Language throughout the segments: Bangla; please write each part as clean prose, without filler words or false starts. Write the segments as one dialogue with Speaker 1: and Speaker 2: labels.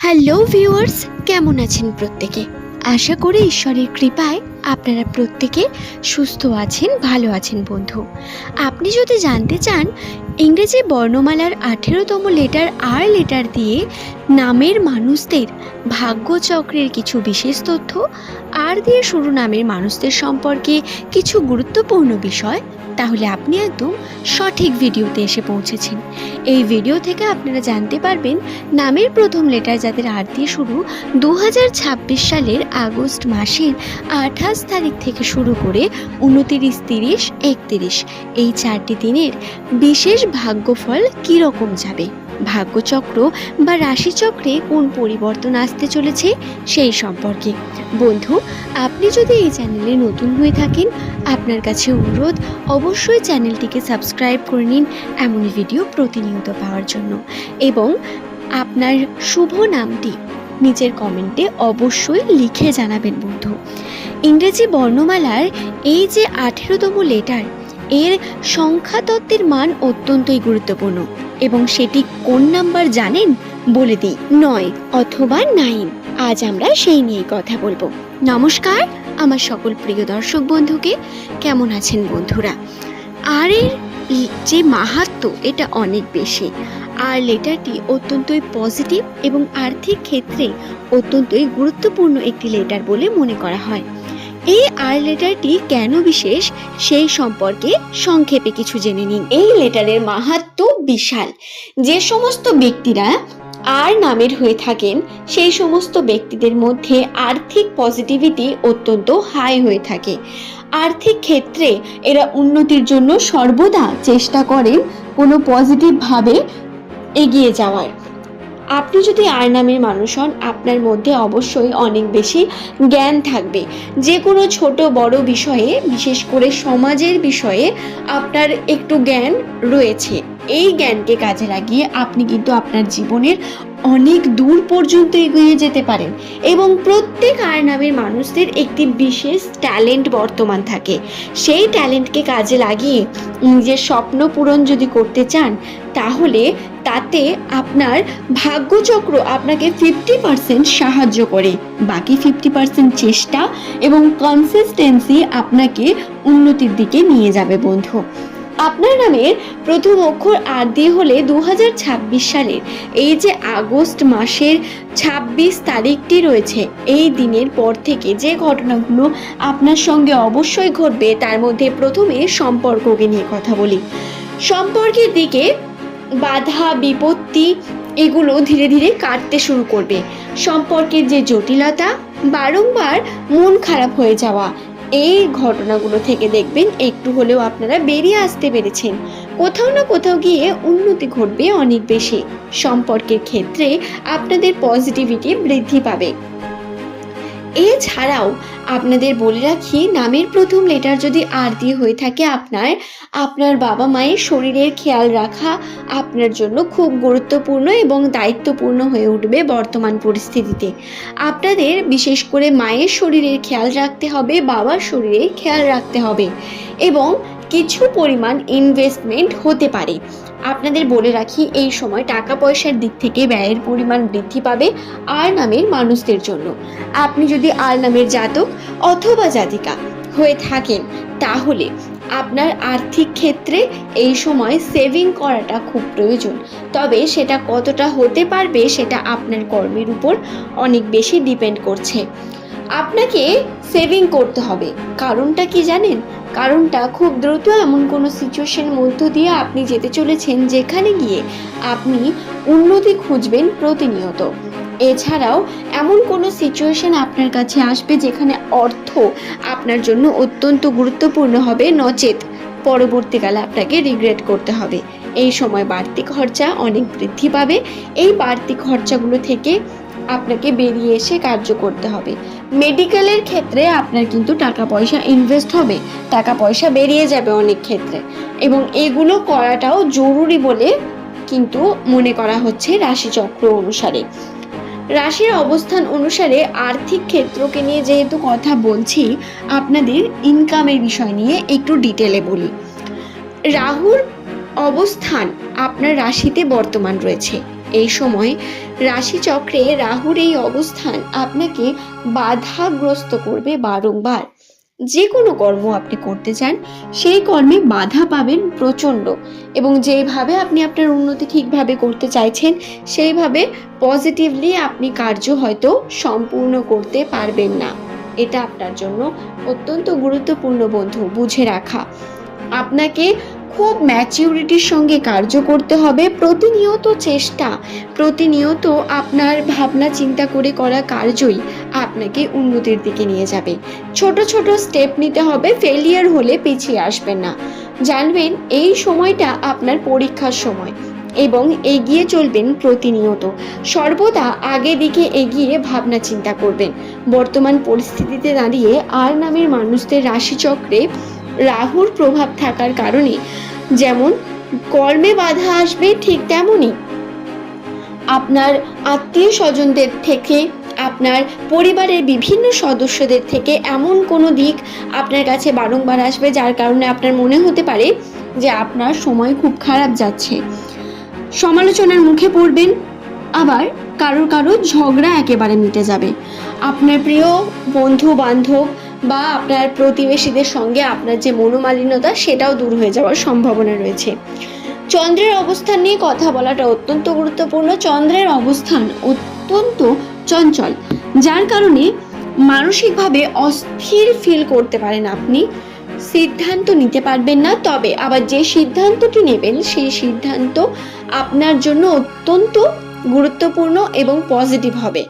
Speaker 1: হ্যালো ভিউয়ার্স, কেমন আছেন প্রত্যেকে? আশা করি ঈশ্বরের কৃপায় আপনারা প্রত্যেকে সুস্থ আছেন, ভালো আছেন। বন্ধু, আপনি যদি জানতে চান ইংরেজি বর্ণমালার 18তম লেটার আর লেটার দিয়ে নামের মানুষদের ভাগ্যচক্রের কিছু বিশেষ তথ্য, আর দিয়ে শুরু নামের মানুষদের সম্পর্কে কিছু গুরুত্বপূর্ণ বিষয়, তাহলে আপনি একদম সঠিক ভিডিওতে এসে পৌঁছেছেন। এই ভিডিও থেকে আপনারা জানতে পারবেন নামের প্রথম লেটার যাদের আর দিয়ে শুরু 2026 সালের আগস্ট মাসের 28 তারিখ থেকে শুরু করে 29, 30, 31 এই 4টি দিনের বিশেষ ভাগ্যফল কীরকম যাবে, ভাগ্যচক্র বা রাশিচক্রে কোন পরিবর্তন আসতে চলেছে সেই সম্পর্কে। বন্ধু, আপনি যদি এই চ্যানেলে নতুন হয়ে থাকেন, আপনার কাছে অনুরোধ অবশ্যই চ্যানেলটিকে সাবস্ক্রাইব করে নিন এমন ভিডিও প্রতিনিয়ত পাওয়ার জন্য, এবং আপনার শুভ নামটি নিচের কমেন্টে অবশ্যই লিখে জানাবেন। বন্ধু, ইংরেজি বর্ণমালার এই যে 18তম লেটার, এর সংখ্যাতত্ত্বের মান অত্যন্তই গুরুত্বপূর্ণ, এবং সেটি কোন নাম্বার জানেন? বলে দিই, 9 অথবা 9। আজ আমরা সেই নিয়েই কথা বলবো। নমস্কার আমার সকল প্রিয় দর্শক বন্ধুকে, কেমন আছেন বন্ধুরা? আর এর যে মাহাত্ম্য, এটা অনেক বেশি। আর লেটারটি অত্যন্তই পজিটিভ এবং আর্থিক ক্ষেত্রে অত্যন্তই গুরুত্বপূর্ণ একটি লেটার বলে মনে করা হয়। এই আর লেটারটি কেন বিশেষ সেই সম্পর্কে সংক্ষেপে কিছু জেনে নিন। এই লেটারের মাহাত্ম্য বিশাল। যে সমস্ত ব্যক্তিরা আর নামের হয়ে থাকেন সেই সমস্ত ব্যক্তিদের মধ্যে আর্থিক পজিটিভিটি অত্যন্ত হাই হয়ে থাকে। আর্থিক ক্ষেত্রে এরা উন্নতির জন্য সর্বদা চেষ্টা করেন কোনো পজিটিভভাবে এগিয়ে যাওয়ার। আপনি যদি আর নামের মানুষ হন, আপনার মধ্যে অবশ্যই অনেক বেশি জ্ঞান থাকবে। যে কোনো ছোট বড় বিষয়ে, বিশেষ করে সমাজের বিষয়ে আপনার একটু জ্ঞান রয়েছে। এই জ্ঞানকে কাজে লাগিয়ে আপনি কিন্তু আপনার জীবনের অনেক দূর পর্যন্ত এগিয়ে যেতে পারেন, এবং প্রত্যেক আর নামের মানুষদের একটি বিশেষ ট্যালেন্ট বর্তমান থাকে। সেই ট্যালেন্টকে কাজে লাগিয়ে নিজের স্বপ্ন পূরণ যদি করতে চান, তাহলে তাতে আপনার ভাগ্যচক্র আপনাকে 50% সাহায্য করে। বাকি 50% চেষ্টা এবং কনসিস্টেন্সি আপনাকে উন্নতির দিকে নিয়ে যাবে। বন্ধু, আপনার নামের প্রথম অক্ষর আর দিয়ে হলে 2026 সালের এই যে আগস্ট মাসের 26 তারিখটি রয়েছে, এই দিনের পর থেকে যে ঘটনাগুলো আপনার সঙ্গে অবশ্যই ঘটবে, তার মধ্যে প্রথমে সম্পর্ককে নিয়ে কথা বলি। সম্পর্কের দিকে বাধা বিপত্তি এগুলো ধীরে ধীরে কাটতে শুরু করবে। সম্পর্কের যে জটিলতা, বারংবার মন খারাপ হয়ে যাওয়া, এই ঘটনাগুলো থেকে দেখবেন একটু হলেও আপনারা বেরিয়ে আসতে পেরেছেন। কোথাও না কোথাও গিয়ে উন্নতি ঘটবে অনেক বেশি। সম্পর্কের ক্ষেত্রে আপনাদের পজিটিভিটি বৃদ্ধি পাবে। এছাড়াও আপনাদের বলে রাখি, নামের প্রথম লেটার যদি আর দিয়ে হয়ে থাকে, আপনার বাবা মায়ের শরীরের খেয়াল রাখা আপনার জন্য খুব গুরুত্বপূর্ণ এবং দায়িত্বপূর্ণ হয়ে উঠবে বর্তমান পরিস্থিতিতে। আপনাদের বিশেষ করে মায়ের শরীরের খেয়াল রাখতে হবে, বাবার শরীরের খেয়াল রাখতে হবে, এবং কিছু পরিমাণ ইনভেস্টমেন্ট হতে পারে। আপনাদের বলে রাখি, এই সময় টাকা পয়সার দিক থেকে ব্যয়ের পরিমাণ বৃদ্ধি পাবে আর নামের মানুষদের জন্য। আপনি যদি আর নামের জাতক অথবা জাতিকা হয়ে থাকেন, তাহলে আপনার আর্থিক ক্ষেত্রে এই সময় সেভিং করাটা খুব প্রয়োজন। তবে সেটা কতটা হতে পারবে সেটা আপনার কর্মের উপর অনেক বেশি ডিপেন্ড করছে। আপনাকে সেভিং করতে হবে। কারণটা কি জানেন? কারণটা খুব দ্রুত এমন কোনো সিচুয়েশনের মধ্য দিয়ে আপনি যেতে চলেছেন যেখানে গিয়ে আপনি উন্নতি খুঁজবেন প্রতিনিয়ত। এছাড়াও এমন কোনো সিচুয়েশন আপনার কাছে আসবে যেখানে অর্থ আপনার জন্য অত্যন্ত গুরুত্বপূর্ণ হবে, নচেত পরবর্তীকালে আপনাকে রিগ্রেট করতে হবে। এই সময় বাড়তি খরচা অনেক বৃদ্ধি পাবে। এই বাড়তি খরচাগুলো থেকে আপনাকে বেরিয়ে এসে কার্য করতে হবে। মেডিকেলের ক্ষেত্রে আপনার কিন্তু টাকা পয়সা ইনভেস্ট হবে, টাকা পয়সা বেরিয়ে যাবে অনেক ক্ষেত্রে, এবং এগুলো করাটাও জরুরি বলে কিন্তু মনে করা হচ্ছে রাশিচক্র অনুসারে। রাশির অবস্থান অনুসারে আর্থিক ক্ষেত্রকে নিয়ে যেহেতু কথা বলছি, আপনাদের ইনকামের বিষয় নিয়ে একটু ডিটেলে বলি। রাহুর অবস্থান আপনার রাশিতে বর্তমান রয়েছে। এই সময় রাশিচক্রে রাহুর এই অবস্থান আপনাকে বাধাগ্রস্ত করবে বারংবার। যে কোনো কর্ম আপনি করতে চান সেই কর্মে বাধা পাবেন প্রচণ্ড, এবং যেইভাবে আপনি আপনার উন্নতি ঠিকভাবে করতে চাইছেন সেইভাবে পজিটিভলি আপনি কার্য হয়তো সম্পূর্ণ করতে পারবেন না। এটা আপনার জন্য অত্যন্ত গুরুত্বপূর্ণ বন্ধু, বুঝে রাখা। আপনাকে খুব ম্যাচিউরিটির সঙ্গে কার্য করতে হবে। প্রতিনিয়ত চেষ্টা, প্রতিনিয়ত আপনার ভাবনা চিন্তা করে করা কার্যই আপনাকে উন্নতির দিকে নিয়ে যাবে। ছোট ছোট স্টেপ নিতে হবে, ফেলিয়ার হলে পিছিয়ে আসবেন না। জানবেন এই সময়টা আপনার পরীক্ষার সময়, এবং এগিয়ে চলবেন প্রতিনিয়ত। সর্বদা আগে দিকে এগিয়ে ভাবনা চিন্তা করবেন। বর্তমান পরিস্থিতিতে দাঁড়িয়ে আর নামের মানুষদের রাশিচক্রে রাহুর প্রভাব থাকার কারণে যেমন কর্মে বাধা আসবে, ঠিক তেমনই আপনার আত্মীয় স্বজনদের থেকে, আপনার পরিবারের বিভিন্ন সদস্যদের থেকে এমন কোনো দিক আপনার কাছে বারংবার আসবে যার কারণে আপনার মনে হতে পারে যে আপনার সময় খুব খারাপ যাচ্ছে। সমালোচনার মুখে পড়বেন, আবার কারোর ঝগড়া একেবারে মিটে যাবে। আপনার প্রিয় বন্ধু বান্ধব বা আপনার প্রতিবেশীদের সঙ্গে আপনার যে মনোমালিন্যতা সেটাও দূর হয়ে যাওয়ার সম্ভাবনা রয়েছে। চন্দ্রের অবস্থান নিয়ে কথা বলাটা অত্যন্ত গুরুত্বপূর্ণ। চন্দ্রের অবস্থান অত্যন্ত চঞ্চল, যার কারণে মানসিকভাবে অস্থির ফিল করতে পারেন আপনি, সিদ্ধান্ত নিতে পারবেন না। তবে আবার যে সিদ্ধান্তটি নেবেন সেই সিদ্ধান্ত আপনার জন্য অত্যন্ত গুরুত্বপূর্ণ এবং পজিটিভ হবে।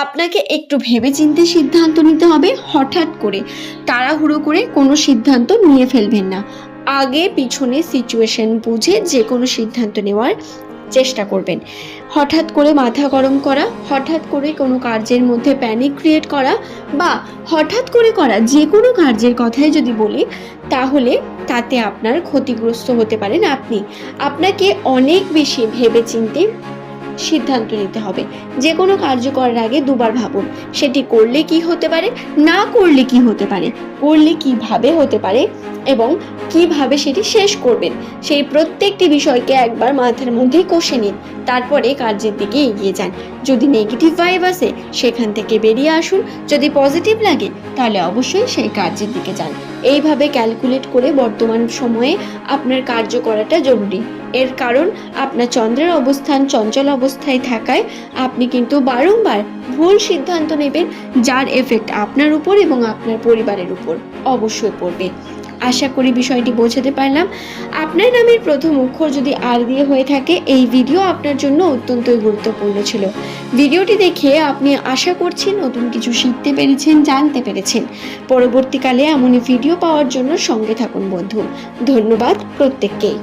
Speaker 1: আপনাকে একটু ভেবেচিন্তে সিদ্ধান্ত নিতে হবে। হঠাৎ করে তাড়াহুড়ো করে কোনো সিদ্ধান্ত নিয়ে ফেলবেন না। আগে পিছনে সিচুয়েশন বুঝে যে কোনো সিদ্ধান্ত নেওয়ার চেষ্টা করবেন। হঠাৎ করে মাথা গরম করা, হঠাৎ করে কোনো কার্যের মধ্যে প্যানিক ক্রিয়েট করা, বা হঠাৎ করে করা যে কোনো কার্যের কথাই যদি বলি তাহলে তাতে আপনার ক্ষতিগ্রস্ত হতে পারেন আপনি। আপনাকে অনেক বেশি ভেবেচিন্তে সিদ্ধান্ত নিতে হবে। যে কোনো কার্য করার আগে দুবার ভাবুন, সেটি করলে কি হতে পারে, না করলে কি হতে পারে, করলে কিভাবে হতে পারে এবং কিভাবে সেটি শেষ করবেন। সেই প্রত্যেকটি বিষয়কে একবার মাথার মধ্যে কষে নিন, তারপরে কার্যের দিকে এগিয়ে যান। যদি নেগেটিভ ভাইব আসে সেখান থেকে বেরিয়ে আসুন, যদি পজিটিভ লাগে তাহলে অবশ্যই সেই কার্যের দিকে যান। এইভাবে ক্যালকুলেট করে বর্তমান সময়ে আপনার কার্য করাটা জরুরি। এর কারণ আপনার চন্দ্রের অবস্থান চঞ্চল অবস্থায় থাকায় আপনি কিন্তু বারংবার ভুল সিদ্ধান্ত নেবেন, যার এফেক্ট আপনার উপর এবং আপনার পরিবারের উপর অবশ্যই পড়বে। আশা করি বিষয়টি বোঝাতে পারলাম। আপনার নামের প্রথম অক্ষর যদি আর দিয়ে হয়ে থাকে এই ভিডিও আপনার জন্য অত্যন্তই গুরুত্বপূর্ণ ছিল। ভিডিওটি দেখে আপনি আশা করছি নতুন কিছু শিখতে পেরেছেন, জানতে পেরেছেন। পরবর্তীকালে এমনই ভিডিও পাওয়ার জন্য সঙ্গে থাকুন বন্ধু। ধন্যবাদ প্রত্যেককেই।